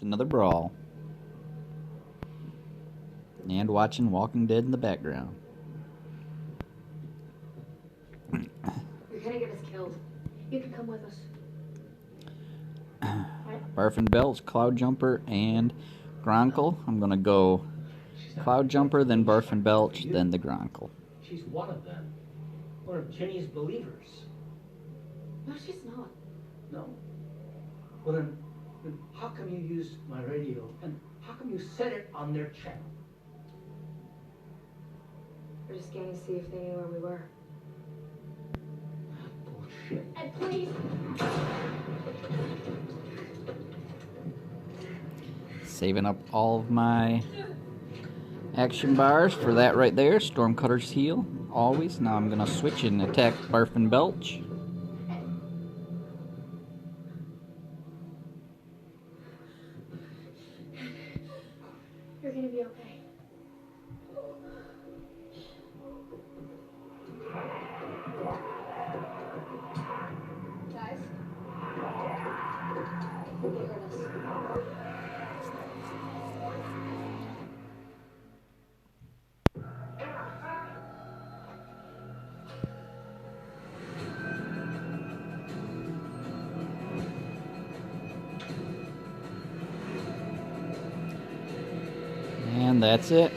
another brawl. And watching Walking Dead in the background. You're gonna get us killed. You can come with us. Barf Belch, Cloudjumper, and Gronkle. I'm gonna go Cloudjumper, then Barf Belch, then the Gronkle. She's one of them. One of Jenny's believers. No, she's not. No? Well then how come you used my radio? And how come you set it on their channel? We're just scanning to see if they knew where we were. Bullshit. And please. Saving up all of my action bars for that right there. Stormcutter's heal, always. Now I'm gonna switch and attack Barf Belch. You're gonna be okay. Guys? They heard us. And that's it.